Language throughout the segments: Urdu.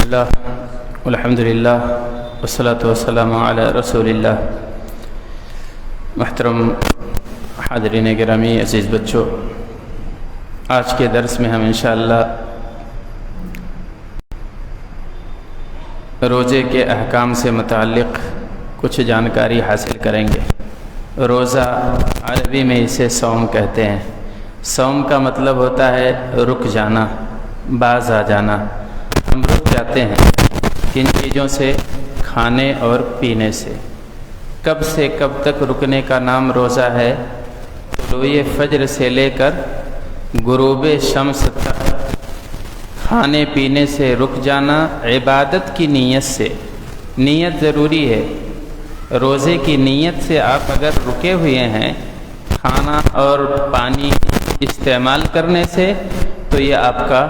اللہ الحمد للہ والصلاة والسلام علی رسول اللہ۔ محترم حاضرین گرامی، عزیز بچوں، آج کے درس میں ہم انشاءاللہ روزے کے احکام سے متعلق کچھ جانکاری حاصل کریں گے۔ روزہ عربی میں اسے صوم کہتے ہیں۔ صوم کا مطلب ہوتا ہے رک جانا، باز آ جانا۔ ہم رک جاتے ہیں کن چیزوں سے؟ کھانے اور پینے سے۔ کب سے کب تک رکنے کا نام روزہ ہے؟ طلوع فجر سے لے کر غروب شمس تک کھانے پینے سے رک جانا عبادت کی نیت سے۔ نیت ضروری ہے۔ روزے کی نیت سے آپ اگر رکے ہوئے ہیں کھانا اور پانی استعمال کرنے سے تو یہ آپ کا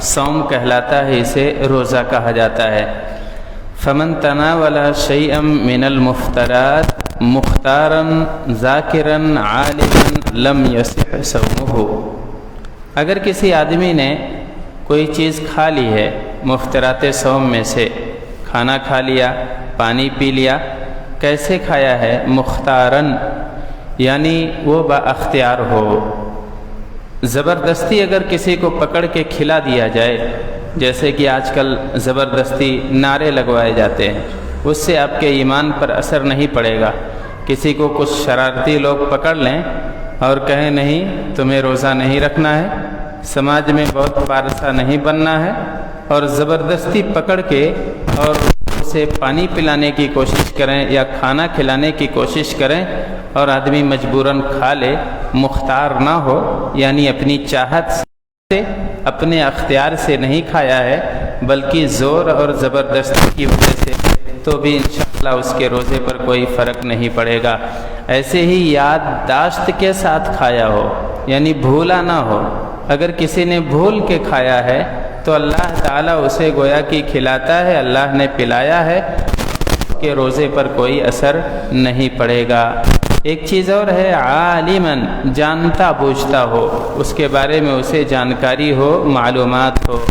صوم کہلاتا ہے، اسے روزہ کہا جاتا ہے۔ فمن تناول شیئا من المفطرات مختارا ذاکرا عالما لم یصح صومہ۔ اگر کسی آدمی نے کوئی چیز کھا لی ہے مفطرات صوم میں سے، کھانا کھا لیا، پانی پی لیا، کیسے کھایا ہے؟ مختارن، یعنی وہ با اختیار ہو۔ زبردستی اگر کسی کو پکڑ کے کھلا دیا جائے، جیسے کہ آج کل زبردستی نعرے لگوائے جاتے ہیں، اس سے آپ کے ایمان پر اثر نہیں پڑے گا۔ کسی کو کچھ شرارتی لوگ پکڑ لیں اور کہیں نہیں تمہیں روزہ نہیں رکھنا ہے، سماج میں بہت پارسا نہیں بننا ہے، اور زبردستی پکڑ کے اور اسے پانی پلانے کی کوشش کریں یا کھانا کھلانے کی کوشش کریں اور آدمی مجبوراً کھا لے، مختار نہ ہو، یعنی اپنی چاہت سے، اپنے اختیار سے نہیں کھایا ہے بلکہ زور اور زبردستی کی وجہ سے، تو بھی انشاءاللہ اس کے روزے پر کوئی فرق نہیں پڑے گا۔ ایسے ہی یادداشت کے ساتھ کھایا ہو، یعنی بھولا نہ ہو۔ اگر کسی نے بھول کے کھایا ہے تو اللہ تعالیٰ اسے گویا کہ کھلاتا ہے، اللہ نے پلایا ہے، کہ روزے پر کوئی اثر نہیں پڑے گا۔ ایک چیز اور ہے عالماً، جانتا بوجھتا ہو، اس کے بارے میں اسے جانکاری ہو، معلومات ہو۔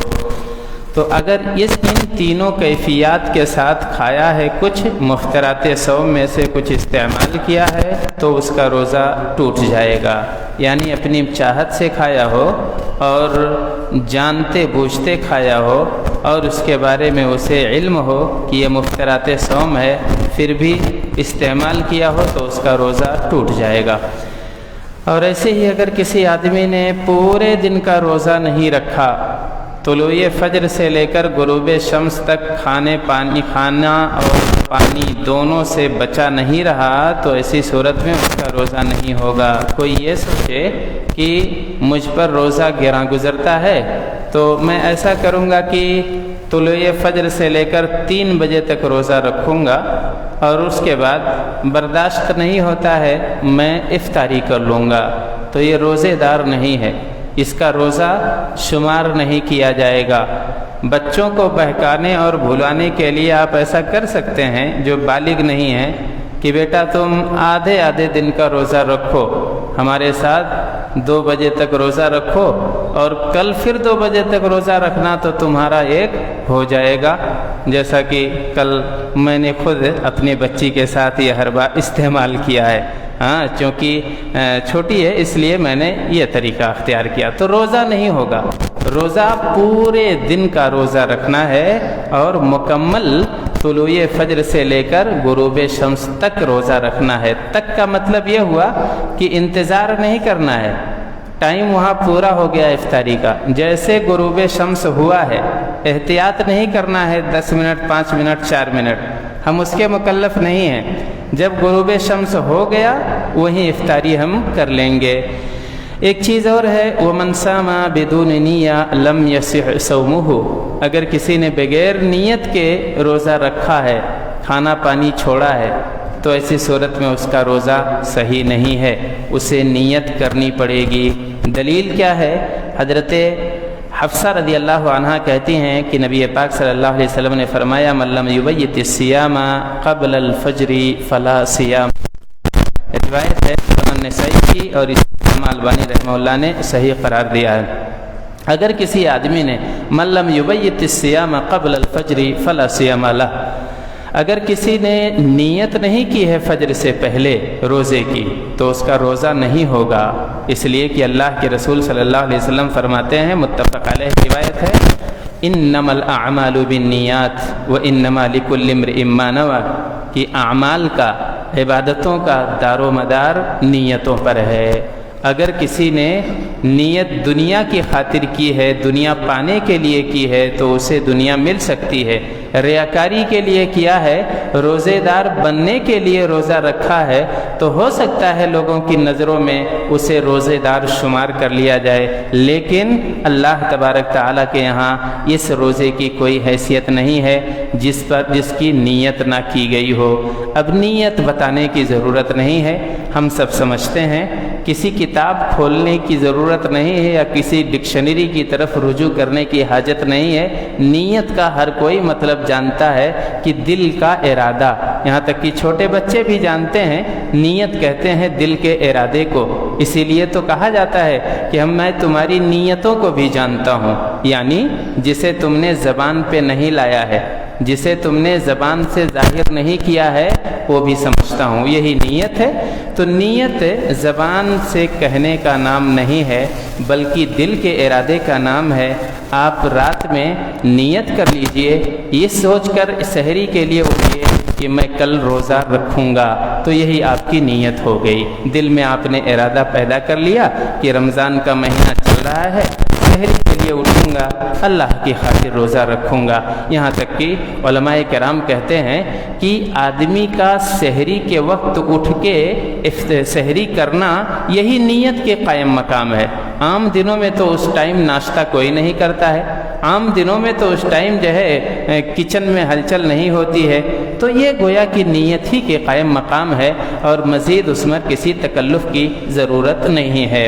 تو اگر ان تینوں کیفیات کے ساتھ کھایا ہے، کچھ مفطرات صوم میں سے کچھ استعمال کیا ہے، تو اس کا روزہ ٹوٹ جائے گا۔ یعنی اپنی چاہت سے کھایا ہو اور جانتے بوجھتے کھایا ہو اور اس کے بارے میں اسے علم ہو کہ یہ مفطرات صوم ہے، پھر بھی استعمال کیا ہو تو اس کا روزہ ٹوٹ جائے گا۔ اور ایسے ہی اگر کسی آدمی نے پورے دن کا روزہ نہیں رکھا، طلوع فجر سے لے کر غروب شمس تک کھانا اور پانی دونوں سے بچا نہیں رہا، تو ایسی صورت میں اس کا روزہ نہیں ہوگا۔ کوئی یہ سوچے کہ مجھ پر روزہ گراں گزرتا ہے تو میں ایسا کروں گا کہ طلوع فجر سے لے کر 3 بجے تک روزہ رکھوں گا اور اس کے بعد برداشت نہیں ہوتا ہے میں افطاری کر لوں گا، تو یہ روزے دار نہیں ہے، اس کا روزہ شمار نہیں کیا جائے گا۔ بچوں کو بہکانے اور بھلانے کے لیے آپ ایسا کر سکتے ہیں جو بالغ نہیں ہیں کہ بیٹا تم آدھے دن کا روزہ رکھو، ہمارے ساتھ 2 بجے تک روزہ رکھو، اور کل پھر 2 بجے تک روزہ رکھنا تو تمہارا 1 ہو جائے گا۔ جیسا کہ کل میں نے خود اپنی بچی کے ساتھ یہ حربہ استعمال کیا ہے، چونکہ چھوٹی ہے اس لیے میں نے یہ طریقہ اختیار کیا۔ تو روزہ نہیں ہوگا، روزہ پورے دن کا روزہ رکھنا ہے اور مکمل طلوع فجر سے لے کر غروب شمس تک روزہ رکھنا ہے۔ تک کا مطلب یہ ہوا کہ انتظار نہیں کرنا ہے، ٹائم وہاں پورا ہو گیا افطاری کا، جیسے غروب شمس ہوا ہے احتیاط نہیں کرنا ہے 10 منٹ 5 منٹ 4 منٹ، ہم اس کے مکلف نہیں ہیں۔ جب غروب شمس ہو گیا وہیں افطاری ہم کر لیں گے۔ ایک چیز اور ہے وَمَنْ صَامَ بِدُونِ نِيَّةٍ لَمْ يَصِحْ صَوْمُهُ۔ اگر کسی نے بغیر نیت کے روزہ رکھا ہے، کھانا پانی چھوڑا ہے، تو ایسی صورت میں اس کا روزہ صحیح نہیں ہے، اسے نیت کرنی پڑے گی۔ دلیل کیا ہے؟ حضرت حفصہ رضی اللہ عنہ کہتی ہیں کہ نبی پاک صلی اللہ علیہ وسلم نے فرمایا من لم یبیت الصیام قبل الفجر فلا صیام۔ روایت ہے سنن نسائی کی اور امام البانی رحمہ اللہ نے صحیح قرار دیا ہے۔ اگر کسی آدمی نے من لم یبیت الصیام قبل الفجر فلا صیام لہ، اگر کسی نے نیت نہیں کی ہے فجر سے پہلے روزے کی تو اس کا روزہ نہیں ہوگا، اس لیے کہ اللہ کے رسول صلی اللہ علیہ وسلم فرماتے ہیں، متفق علیہ روایت ہے، انما الاعمال بالنیات وانما لکل امرئ ما نوى، کہ اعمال کا، عبادتوں کا دار و مدار نیتوں پر ہے۔ اگر کسی نے نیت دنیا کی خاطر کی ہے، دنیا پانے کے لیے کی ہے تو اسے دنیا مل سکتی ہے، ریاکاری کے لیے کیا ہے، روزے دار بننے کے لیے روزہ رکھا ہے تو ہو سکتا ہے لوگوں کی نظروں میں اسے روزے دار شمار کر لیا جائے، لیکن اللہ تبارک تعالیٰ کے یہاں اس روزے کی کوئی حیثیت نہیں ہے جس کی نیت نہ کی گئی ہو۔ اب نیت بتانے کی ضرورت نہیں ہے، ہم سب سمجھتے ہیں، کسی کتاب کھولنے کی ضرورت نہیں ہے یا کسی ڈکشنری کی طرف رجوع کرنے کی حاجت نہیں ہے۔ نیت کا ہر کوئی مطلب جانتا ہے کہ دل کا ارادہ، یہاں تک کہ چھوٹے بچے بھی جانتے ہیں، نیت کہتے ہیں دل کے ارادے کو، اسی لیے تو کہا جاتا ہے کہ میں تمہاری نیتوں کو بھی جانتا ہوں، یعنی جسے تم نے زبان پہ نہیں لایا ہے، جسے تم نے زبان سے ظاہر نہیں کیا ہے وہ بھی سمجھتا ہوں، یہی نیت ہے۔ تو نیت زبان سے کہنے کا نام نہیں ہے بلکہ دل کے ارادے کا نام ہے۔ آپ رات میں نیت کر لیجئے، یہ سوچ کر سحری کے لیے اٹھیے کہ میں کل روزہ رکھوں گا، تو یہی آپ کی نیت ہو گئی۔ دل میں آپ نے ارادہ پیدا کر لیا کہ رمضان کا مہینہ چل رہا ہے، سحری کے لیے اٹھوں گا، اللہ کی خاطر روزہ رکھوں گا۔ یہاں تک کہ علماء کرام کہتے ہیں کہ آدمی کا سحری کے وقت اٹھ کے سحری کرنا یہی نیت کے قائم مقام ہے۔ عام دنوں میں تو اس ٹائم ناشتہ کوئی نہیں کرتا ہے، عام دنوں میں تو اس ٹائم جو ہے کچن میں ہلچل نہیں ہوتی ہے، تو یہ گویا کہ نیت ہی کے قائم مقام ہے اور مزید اس میں کسی تکلف کی ضرورت نہیں ہے۔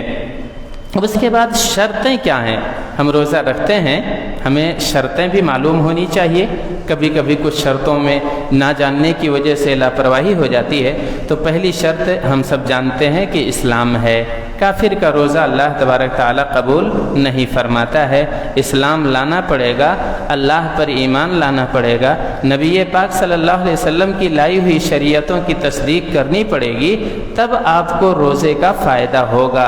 اب اس کے بعد شرطیں کیا ہیں؟ ہم روزہ رکھتے ہیں، ہمیں شرطیں بھی معلوم ہونی چاہیے۔ کبھی کبھی کچھ شرطوں میں نہ جاننے کی وجہ سے لاپرواہی ہو جاتی ہے۔ تو پہلی شرط ہم سب جانتے ہیں کہ اسلام ہے۔ کافر کا روزہ اللہ تبارک تعالیٰ قبول نہیں فرماتا ہے، اسلام لانا پڑے گا، اللہ پر ایمان لانا پڑے گا، نبی پاک صلی اللہ علیہ وسلم کی لائی ہوئی شریعتوں کی تصدیق کرنی پڑے گی، تب آپ کو روزے کا فائدہ ہوگا۔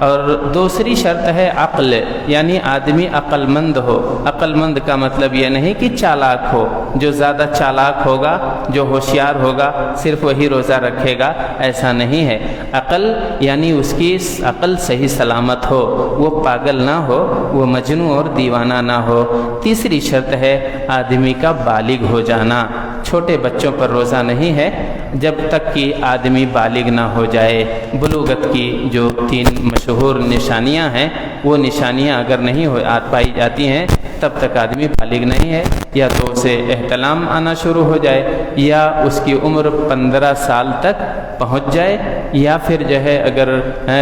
اور دوسری شرط ہے عقل، یعنی آدمی عقل مند ہو۔ عقل مند کا مطلب یہ نہیں کہ چالاک ہو، جو زیادہ چالاک ہوگا، جو ہوشیار ہوگا صرف وہی روزہ رکھے گا، ایسا نہیں ہے۔ عقل یعنی اس کی عقل صحیح سلامت ہو، وہ پاگل نہ ہو، وہ مجنون اور دیوانہ نہ ہو۔ تیسری شرط ہے آدمی کا بالغ ہو جانا۔ چھوٹے بچوں پر روزہ نہیں ہے جب تک کہ آدمی بالغ نہ ہو جائے۔ بلوغت کی جو 3 مشہور نشانیاں ہیں، وہ نشانیاں اگر نہیں پائی جاتی ہیں تب تک آدمی بالغ نہیں ہے۔ یا تو اسے احتلام آنا شروع ہو جائے، یا اس کی عمر 15 سال تک پہنچ جائے، یا پھر جو ہے اگر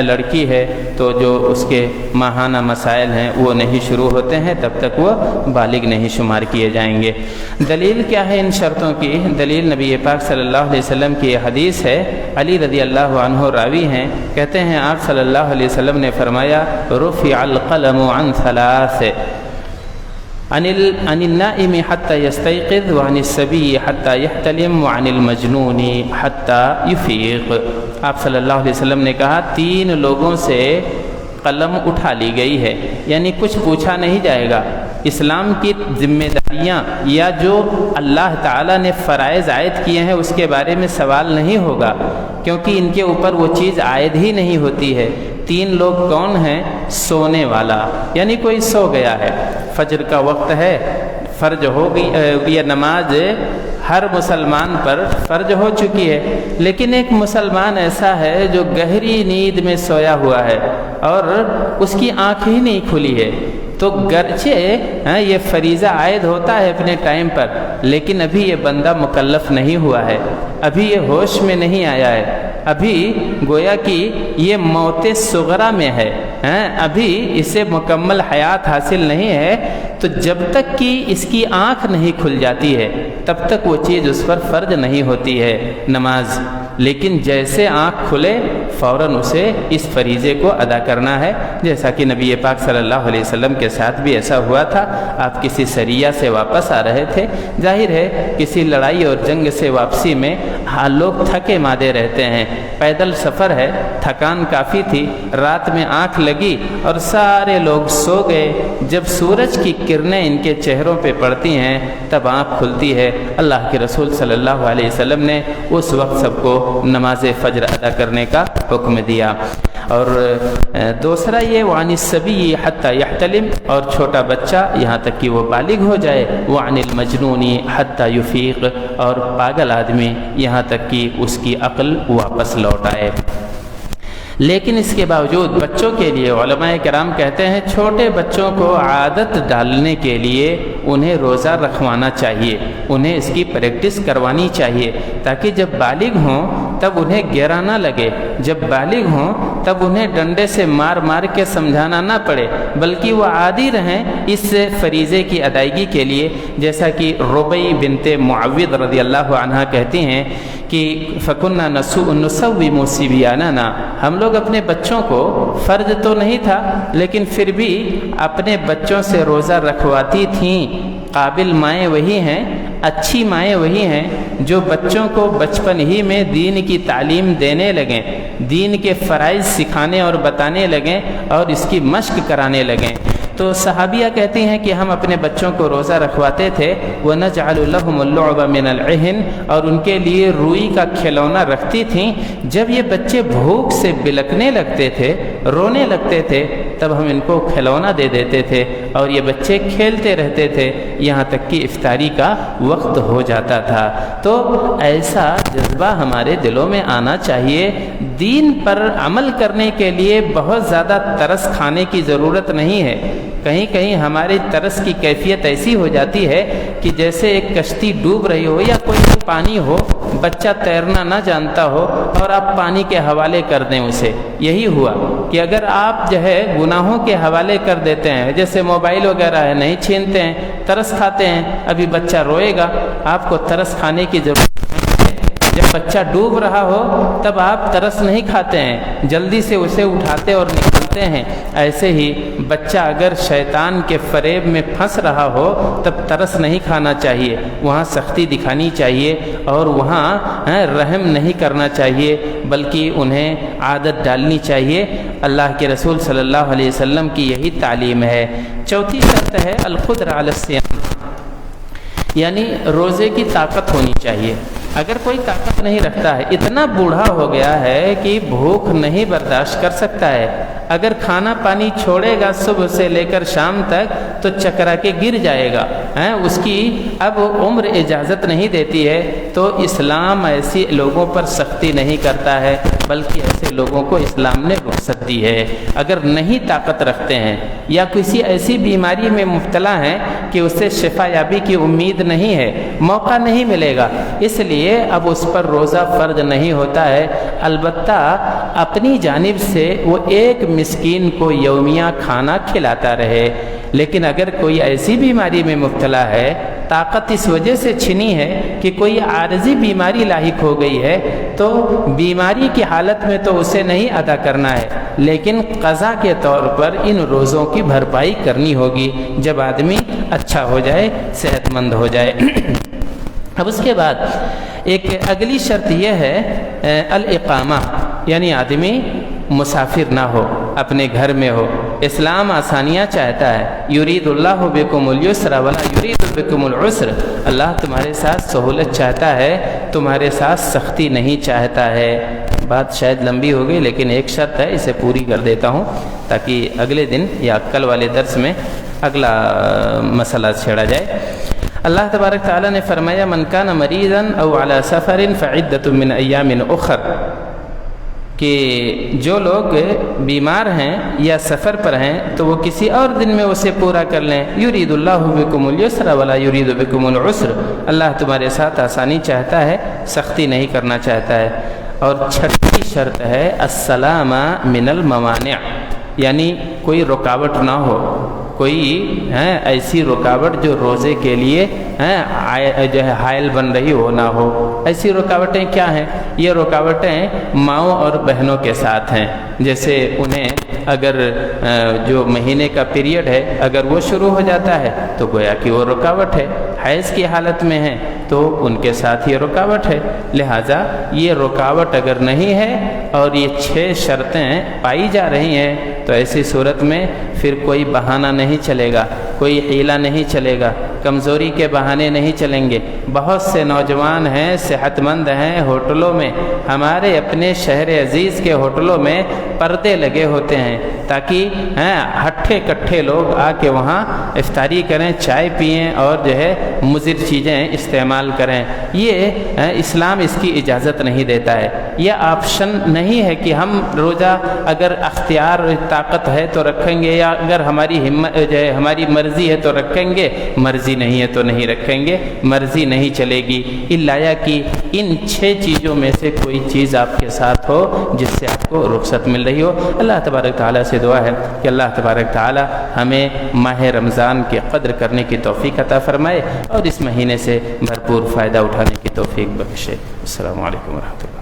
لڑکی ہے تو جو اس کے ماہانہ مسائل ہیں وہ نہیں شروع ہوتے ہیں، تب تک وہ بالغ نہیں شمار کیے جائیں گے۔ دلیل کیا ہے ان شرطوں کی؟ دلیل نبی پاک صلی اللہ علیہ وسلم کی یہ حدیث ہے، علی رضی اللہ عنہ راوی ہیں، کہتے ہیں آپ صلی اللہ علیہ وسلم نے فرمایا، رفع القلم عن 3، عن النائم حتى يستيقظ، وعن الصبي حتى يحتلم، وعن المجنون حتى يفيق۔ آپ صلی اللہ علیہ وسلم نے کہا 3 لوگوں سے قلم اٹھا لی گئی ہے، یعنی کچھ پوچھا نہیں جائے گا۔ اسلام کی ذمہ داریاں یا جو اللہ تعالیٰ نے فرائض عائد کیے ہیں اس کے بارے میں سوال نہیں ہوگا، کیونکہ ان کے اوپر وہ چیز عائد ہی نہیں ہوتی ہے۔ 3 لوگ کون ہیں؟ سونے والا، یعنی کوئی سو گیا ہے، فجر کا وقت ہے، فرض ہو گئی، یہ نماز ہر مسلمان پر فرض ہو چکی ہے، لیکن ایک مسلمان ایسا ہے جو گہری نیند میں سویا ہوا ہے اور اس کی آنکھ ہی نہیں کھلی ہے، تو گرچہ یہ فریضہ عائد ہوتا ہے اپنے ٹائم پر، لیکن ابھی یہ بندہ مکلف نہیں ہوا ہے، ابھی یہ ہوش میں نہیں آیا ہے، ابھی گویا کہ یہ موت صغرا میں ہے، ابھی اسے مکمل حیات حاصل نہیں ہے، تو جب تک کہ اس کی آنکھ نہیں کھل جاتی ہے تب تک وہ چیز اس پر فرض نہیں ہوتی ہے نماز۔ لیکن جیسے آنکھ کھلے فوراً اسے اس فریضے کو ادا کرنا ہے، جیسا کہ نبی پاک صلی اللہ علیہ وسلم کے ساتھ بھی ایسا ہوا تھا۔ آپ کسی سریہ سے واپس آ رہے تھے، ظاہر ہے کسی لڑائی اور جنگ سے واپسی میں لوگ تھکے مادے رہتے ہیں، پیدل سفر ہے، تھکان کافی تھی، رات میں آنکھ لگی اور سارے لوگ سو گئے۔ جب سورج کی کرنیں ان کے چہروں پہ پڑتی ہیں تب آنکھ کھلتی ہے۔ اللہ کے رسول صلی اللہ علیہ وسلم نے اس وقت سب کو نماز فجر ادا کرنے کا حکم دیا۔ اور دوسرا یہ وعن الصبی حتی یحتلم، اور چھوٹا بچہ یہاں تک کہ وہ بالغ ہو جائے، وعن المجنون حتی یفیق، اور پاگل آدمی یہاں تک کہ اس کی عقل واپس لوٹ آئے۔ لیکن اس کے باوجود بچوں کے لیے علماء کرام کہتے ہیں چھوٹے بچوں کو عادت ڈالنے کے لیے انہیں روزہ رکھوانا چاہیے، انہیں اس کی پریکٹس کروانی چاہیے، تاکہ جب بالغ ہوں تب انہیں گرا نہ لگے، جب بالغ ہوں تب انہیں ڈنڈے سے مار مار کے سمجھانا نہ پڑے، بلکہ وہ عادی رہیں اس فریضے کی ادائیگی کے لیے۔ جیسا کہ ربیع بنت معوذ رضی اللہ عنہا کہتی ہیں کہ فَكُنَّا نُصَوِّمُ صِبْيَانَنَا، ہم لوگ اپنے بچوں کو، فرض تو نہیں تھا لیکن پھر بھی اپنے بچوں سے روزہ رکھواتی تھیں۔ قابل مائیں وہی ہیں، اچھی مائیں وہی ہیں جو بچوں کو بچپن ہی میں دین کی تعلیم دینے لگیں، دین کے فرائض سکھانے اور بتانے لگیں اور اس کی مشق کرانے لگیں۔ تو صحابیہ کہتی ہیں کہ ہم اپنے بچوں کو روزہ رکھواتے تھے، وَنَجْعَلُ لَهُمُ اللُّعْبَ مِنَ الْعِهْنِ، اور ان کے لیے روئی کا کھلونا رکھتی تھیں۔ جب یہ بچے بھوک سے بلکنے لگتے تھے، رونے لگتے تھے، تب ہم ان کو کھلونا دے دیتے تھے اور یہ بچے کھیلتے رہتے تھے یہاں تک کہ افطاری کا وقت ہو جاتا تھا۔ تو ایسا جذبہ ہمارے دلوں میں آنا چاہیے۔ دین پر عمل کرنے کے لیے بہت زیادہ ترس کھانے کی ضرورت نہیں ہے۔ کہیں کہیں ہماری ترس کی کیفیت ایسی ہو جاتی ہے کہ جیسے ایک کشتی ڈوب رہی ہو یا کوئی پانی ہو، بچہ تیرنا نہ جانتا ہو اور آپ پانی کے حوالے کر دیں اسے۔ یہی ہوا کہ اگر آپ جو ہے گناہوں کے حوالے کر دیتے ہیں، جیسے موبائل وغیرہ ہے نہیں چھینتے ہیں، ترس کھاتے ہیں، ابھی بچہ روئے گا، آپ کو ترس کھانے کی ضرورت نہیں ہے۔ جب بچہ ڈوب رہا ہو تب آپ ترس نہیں کھاتے ہیں، جلدی سے اسے اٹھاتے اور نکلتے ہیں۔ ایسے ہی بچہ اگر شیطان کے فریب میں پھنس رہا ہو تب ترس نہیں کھانا چاہیے، وہاں سختی دکھانی چاہیے اور وہاں رحم نہیں کرنا چاہیے، بلکہ انہیں عادت ڈالنی چاہیے۔ اللہ کے رسول صلی اللہ علیہ وسلم کی یہی تعلیم ہے۔ چوتھی شرط ہے القدرۃ علی الصیام، یعنی روزے کی طاقت ہونی چاہیے۔ اگر کوئی طاقت نہیں رکھتا ہے، اتنا بوڑھا ہو گیا ہے کہ بھوک نہیں برداشت کر سکتا ہے، اگر کھانا پانی چھوڑے گا صبح سے لے کر شام تک تو چکرا کے گر جائے گا، اس کی اب عمر اجازت نہیں دیتی ہے، تو اسلام ایسی لوگوں پر سختی نہیں کرتا ہے، بلکہ ایسے لوگوں کو اسلام نے رخصت دی ہے۔ اگر نہیں طاقت رکھتے ہیں یا کسی ایسی بیماری میں مبتلا ہیں کہ اسے شفا یابی کی امید نہیں ہے، موقع نہیں ملے گا، اس لیے اب اس پر روزہ فرض نہیں ہوتا ہے۔ البتہ اپنی جانب سے وہ ایک مسکین کو یومیہ کھانا کھلاتا رہے۔ لیکن اگر کوئی ایسی بیماری میں مبتلا ہے، طاقت اس وجہ سے چھنی ہے کہ کوئی عارضی بیماری لاحق ہو گئی ہے، تو بیماری کی حالت میں تو اسے نہیں ادا کرنا ہے، لیکن قضا کے طور پر ان روزوں کی بھرپائی کرنی ہوگی جب آدمی اچھا ہو جائے، صحت مند ہو جائے۔ اب اس کے بعد ایک اگلی شرط یہ ہے الاقامہ، یعنی آدمی مسافر نہ ہو، اپنے گھر میں ہو۔ اسلام آسانیاں چاہتا ہے، یرید اللہ بکم اليسر ولا یرید بکم العسر، اللہ تمہارے ساتھ سہولت چاہتا ہے، تمہارے ساتھ سختی نہیں چاہتا ہے۔ بات شاید لمبی ہو گئی لیکن ایک شرط ہے، اسے پوری کر دیتا ہوں تاکہ اگلے دن یا کل والے درس میں اگلا مسئلہ چھیڑا جائے۔ اللہ تبارک تعالیٰ نے فرمایا من کان مریضا او علی سفر فعدۃ من ایام اخر، کہ جو لوگ بیمار ہیں یا سفر پر ہیں تو وہ کسی اور دن میں اسے پورا کر لیں۔ یرید اللہ بکم اليسر ولا یرید بکم العسر، اللہ تمہارے ساتھ آسانی چاہتا ہے، سختی نہیں کرنا چاہتا ہے۔ اور چھٹی شرط ہے السلامہ من الموانع، یعنی کوئی رکاوٹ نہ ہو، کوئی ایسی رکاوٹ جو روزے کے لیے جو ہے حائل بن رہی ہو نہ ہو۔ ایسی رکاوٹیں کیا ہیں؟ یہ رکاوٹیں ماؤں اور بہنوں کے ساتھ ہیں، جیسے انہیں اگر جو مہینے کا پیریڈ ہے اگر وہ شروع ہو جاتا ہے تو گویا کہ وہ رکاوٹ ہے، حیض کی حالت میں ہیں تو ان کے ساتھ یہ رکاوٹ ہے۔ لہٰذا یہ رکاوٹ اگر نہیں ہے اور یہ 6 شرطیں پائی جا رہی ہیں تو ایسی صورت میں پھر کوئی بہانہ نہیں چلے گا، کوئی حیلہ نہیں چلے گا، کمزوری کے بہانے نہیں چلیں گے۔ بہت سے نوجوان ہیں، صحت مند ہیں، ہوٹلوں میں، ہمارے اپنے شہر عزیز کے ہوٹلوں میں پردے لگے ہوتے ہیں تاکہ ہٹھے کٹھے لوگ آ کے وہاں افطاری کریں، چائے پئیں اور جو ہے مضر چیزیں استعمال کریں۔ یہ اسلام اس کی اجازت نہیں دیتا ہے۔ یہ آپشن نہیں ہے کہ ہم روزہ اگر اختیار طاقت ہے تو رکھیں گے، یا اگر ہماری ہمت جو ہے ہماری مرضی ہے تو رکھیں گے، مرضی نہیں ہے تو نہیں رکھیں گے، مرضی نہیں چلے گی الا کہ ان 6 چیزوں میں سے کوئی چیز آپ کے ساتھ ہو جس سے آپ کو رخصت مل رہی ہو۔ اللہ تبارک تعالیٰ سے دعا ہے کہ اللہ تبارک تعالیٰ ہمیں ماہ رمضان کی قدر کرنے کی توفیق عطا فرمائے اور اس مہینے سے بھرپور فائدہ اٹھانے کی توفیق بخشے۔ السلام علیکم ورحمۃ اللہ۔